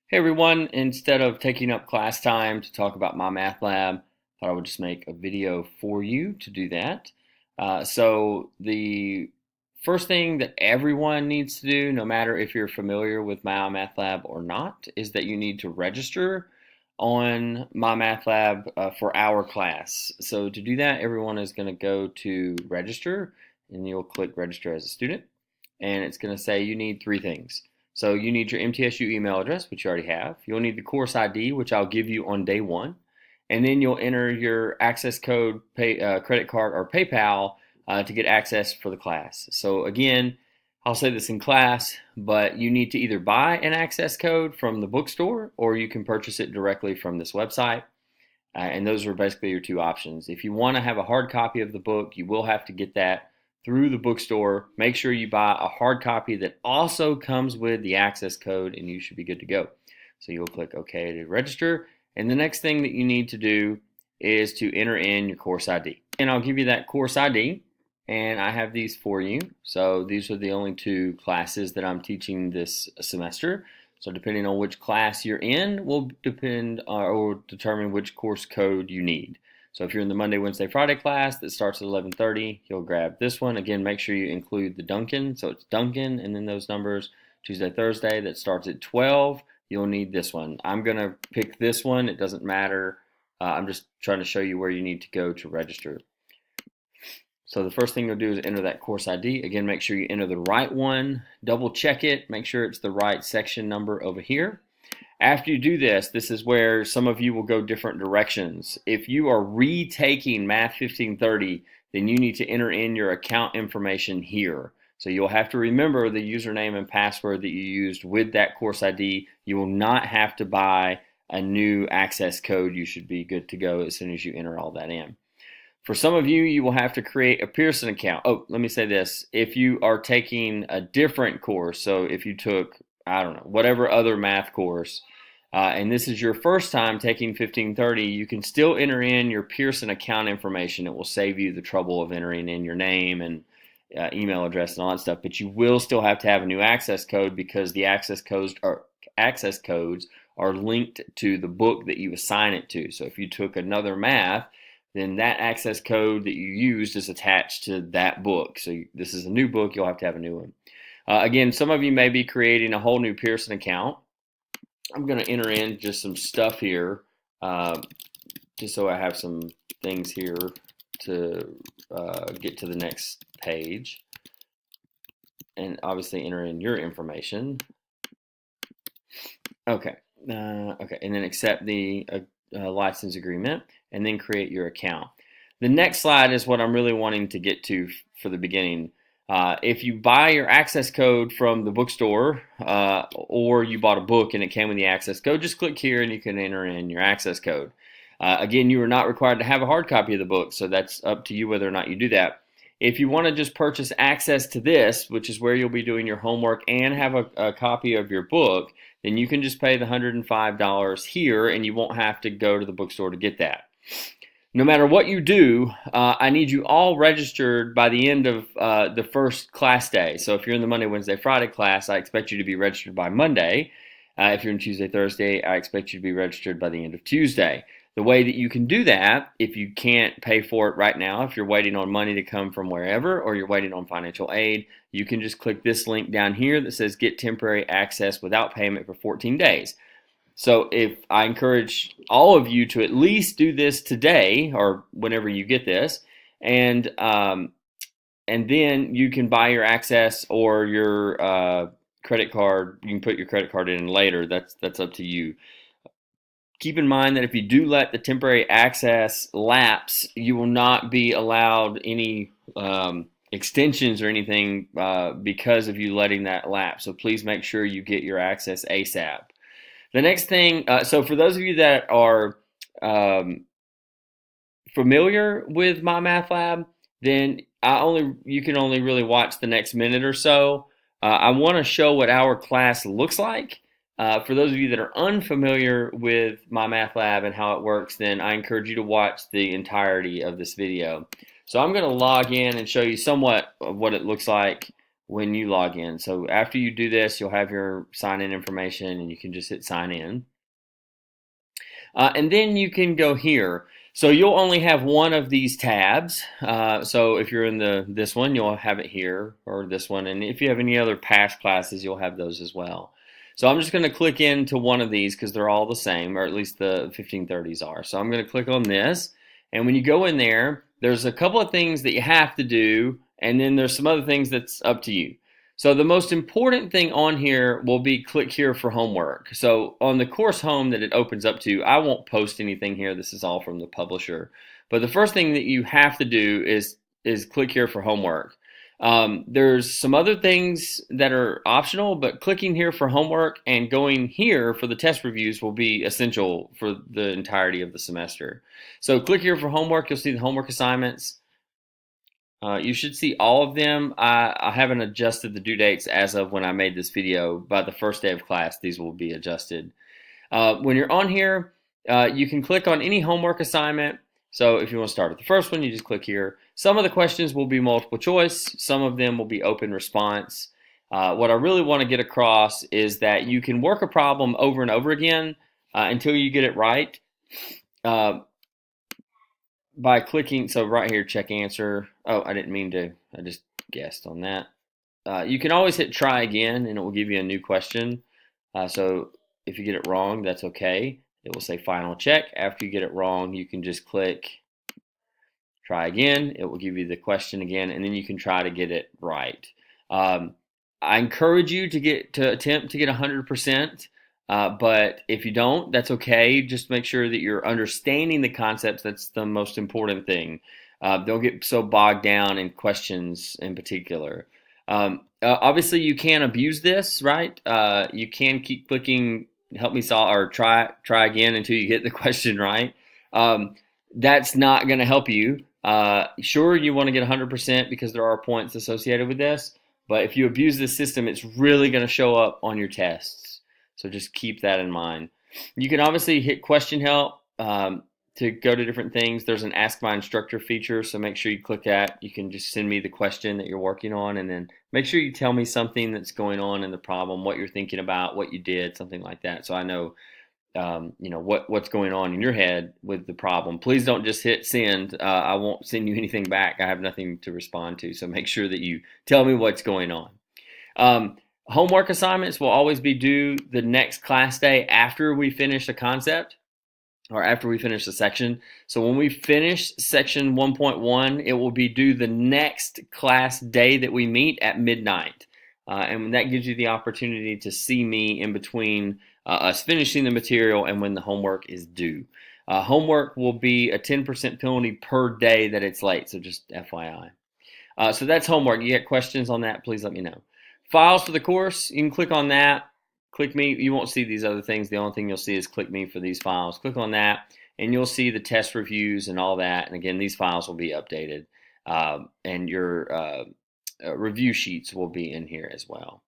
Hey everyone, instead of taking up class time to talk about MyMathLab, I thought I would just make a video for you to do that. So the first thing that everyone needs to do, no matter if you're familiar with MyMathLab or not, is that you need to register on MyMathLab for our class. So to do that, everyone is going to go to register and you'll click register as a student. And it's going to say you need three things. So you need your MTSU email address, which you already have. You'll need the course ID, which I'll give you on day one. And then you'll enter your access code, credit card, or PayPal to get access for the class. So again, I'll say this in class, but you need to either buy an access code from the bookstore or you can purchase it directly from this website. And those are basically your two options. If you want to have a hard copy of the book, you will have to get that through the bookstore. Make sure you buy a hard copy that also comes with the access code, and you should be good to go. So you'll click OK to register. And the next thing that you need to do is to enter in your course ID. And I'll give you that course ID, and I have these for you. So these are the only two classes that I'm teaching this semester. So depending on which class you're in will depend or determine which course code you need. So if you're in the Monday, Wednesday, Friday class that starts at 11:30, you'll grab this one. Again, make sure you include the Duncan. So it's Duncan and then those numbers. Tuesday, Thursday that starts at 12, you'll need this one. I'm going to pick this one. It doesn't matter. I'm just trying to show you where you need to go to register. So the first thing you'll do is enter that course ID. Again, make sure you enter the right one. Double check it. Make sure it's the right section number over here. After you do this, this is where some of you will go different directions. If you are retaking Math 1530, then you need to enter in your account information here. So you'll have to remember the username and password that you used with that course ID. You will not have to buy a new access code. You should be good to go as soon as you enter all that in. For some of you, you will have to create a Pearson account. Oh, let me say this. If you are taking a different course, so if you took, I don't know, whatever other math course, and this is your first time taking 1530, you can still enter in your Pearson account information. It will save you the trouble of entering in your name and email address and all that stuff, but you will still have to have a new access code because the access codes are linked to the book that you assign it to. So if you took another math, then that access code that you used is attached to that book. So this is a new book, you'll have to have a new one. Again, some of you may be creating a whole new Pearson account. I'm going to enter in just some stuff here, just so I have some things here to get to the next page. And obviously enter in your information. Okay, okay, and then accept the license agreement, and then create your account. The next slide is what I'm really wanting to get to for the beginning. If you buy your access code from the bookstore or you bought a book and it came with the access code, just click here and you can enter in your access code. Again, you are not required to have a hard copy of the book, so that's up to you whether or not you do that. If you want to just purchase access to this, which is where you'll be doing your homework and have a copy of your book, then you can just pay the $105 here and you won't have to go to the bookstore to get that. No matter what you do, I need you all registered by the end of the first class day. So if you're in the Monday, Wednesday, Friday class, I expect you to be registered by Monday. If you're in Tuesday, Thursday, I expect you to be registered by the end of Tuesday. The way that you can do that, if you can't pay for it right now, if you're waiting on money to come from wherever or you're waiting on financial aid, you can just click this link down here that says get temporary access without payment for 14 days. So if I encourage all of you to at least do this today or whenever you get this, and then you can buy your access or your credit card. You can put your credit card in later. That's up to you. Keep in mind that if you do let the temporary access lapse, you will not be allowed any extensions or anything because of you letting that lapse. So please make sure you get your access ASAP. The next thing, so for those of you that are familiar with MyMathLab, then you can only really watch the next minute or so. I want to show what our class looks like. For those of you that are unfamiliar with MyMathLab and how it works, then I encourage you to watch the entirety of this video. So I'm going to log in and show you somewhat of what it looks like when you log in. So after you do this, you'll have your sign in information and you can just hit sign in. And then you can go here. So you'll only have one of these tabs. So if you're in this one, you'll have it here, or this one. And if you have any other past classes, you'll have those as well. So I'm just going to click into one of these because they're all the same, or at least the 1530s are. So I'm going to click on this. And when you go in there, there's a couple of things that you have to do, and then there's some other things that's up to you. So the most important thing on here will be click here for homework. So on the course home that it opens up to, I won't post anything here. This is all from the publisher. But the first thing that you have to do is click here for homework. There's some other things that are optional, but clicking here for homework and going here for the test reviews will be essential for the entirety of the semester. So click here for homework. You'll see the homework assignments. You should see all of them. I haven't adjusted the due dates as of when I made this video. By the first day of class, these will be adjusted. When you're on here, you can click on any homework assignment. So if you want to start with the first one, you just click here. Some of the questions will be multiple choice. Some of them will be open response. What I really want to get across is that you can work a problem over and over again until you get it right. By clicking, so right here, check answer. Oh, I didn't mean to, I just guessed on that. You can always hit try again and it will give you a new question. So if you get it wrong, that's okay. It will say final check. After you get it wrong, you can just click try again. It will give you the question again, and then you can try to get it right. I encourage you to attempt to get 100%. But if you don't, that's okay. Just make sure that you're understanding the concepts. That's the most important thing. Don't get so bogged down in questions in particular. Obviously, you can abuse this, right? You can keep clicking help me solve or try again until you get the question right. That's not going to help you. Sure, you want to get 100% because there are points associated with this. But if you abuse this system, it's really going to show up on your tests. So just keep that in mind. You can obviously hit question help to go to different things. There's an Ask My Instructor feature, so make sure you click that. You can just send me the question that you're working on, and then make sure you tell me something that's going on in the problem, what you're thinking about, what you did, something like that, so I know what's going on in your head with the problem. Please don't just hit send. I won't send you anything back. I have nothing to respond to, so make sure that you tell me what's going on. Homework assignments will always be due the next class day after we finish a concept or after we finish a section. So when we finish section 1.1, it will be due the next class day that we meet at midnight. And that gives you the opportunity to see me in between us finishing the material and when the homework is due. Homework will be a 10% penalty per day that it's late, so just FYI. So that's homework. You get questions on that, please let me know. Files for the course, you can click on that. Click me. You won't see these other things. The only thing you'll see is click me for these files. Click on that, and you'll see the test reviews and all that. And again, these files will be updated, and your review sheets will be in here as well.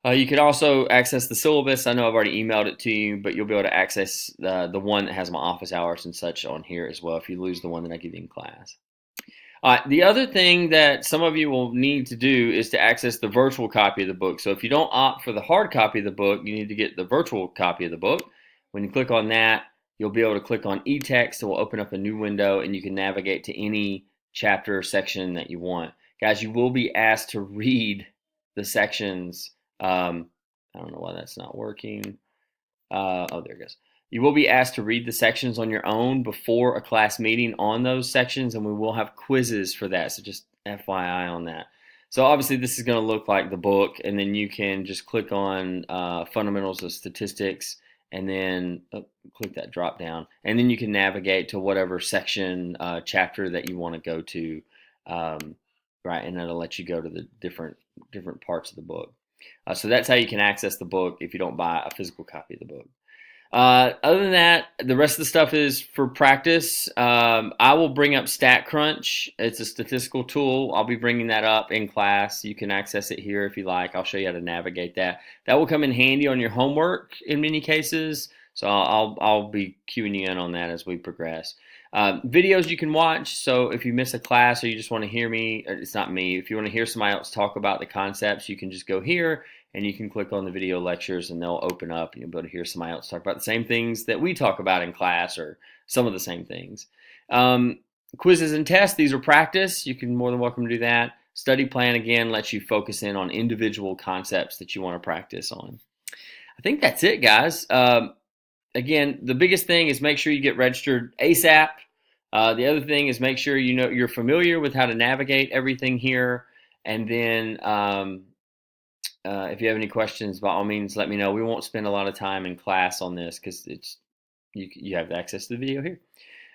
You can also access the syllabus. I know I've already emailed it to you, but you'll be able to access the one that has my office hours and such on here as well if you lose the one that I give you in class. The other thing that some of you will need to do is to access the virtual copy of the book. So if you don't opt for the hard copy of the book, you need to get the virtual copy of the book. When you click on that, you'll be able to click on eText. It will open up a new window, and you can navigate to any chapter or section that you want. Guys, you will be asked to read the sections. I don't know why that's not working. Oh, there it goes. You will be asked to read the sections on your own before a class meeting on those sections, and we will have quizzes for that, so just FYI on that. So obviously this is going to look like the book, and then you can just click on Fundamentals of Statistics, and then click that drop down, and then you can navigate to whatever section, chapter that you want to go to, right, and that'll let you go to the different parts of the book. So that's how you can access the book if you don't buy a physical copy of the book. Other than that, the rest of the stuff is for practice. I will bring up StatCrunch. It's a statistical tool. I'll be bringing that up in class. You can access it here if you like. I'll show you how to navigate that. That will come in handy on your homework in many cases. So I'll be cueing you in on that as we progress. Videos you can watch. So if you miss a class or you just want to hear me, it's not me. If you want to hear somebody else talk about the concepts, you can just go here and you can click on the video lectures and they'll open up and you'll be able to hear somebody else talk about the same things that we talk about in class or some of the same things. Quizzes and tests, these are practice. You can more than welcome to do that. Study plan, again, lets you focus in on individual concepts that you want to practice on. I think that's it, guys. Again, the biggest thing is make sure you get registered ASAP. The other thing is make sure you know you're familiar with how to navigate everything here. And then if you have any questions, by all means, let me know. We won't spend a lot of time in class on this because it's you have access to the video here.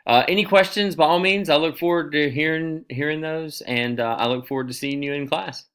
Any questions, by all means, I look forward to hearing those, and I look forward to seeing you in class.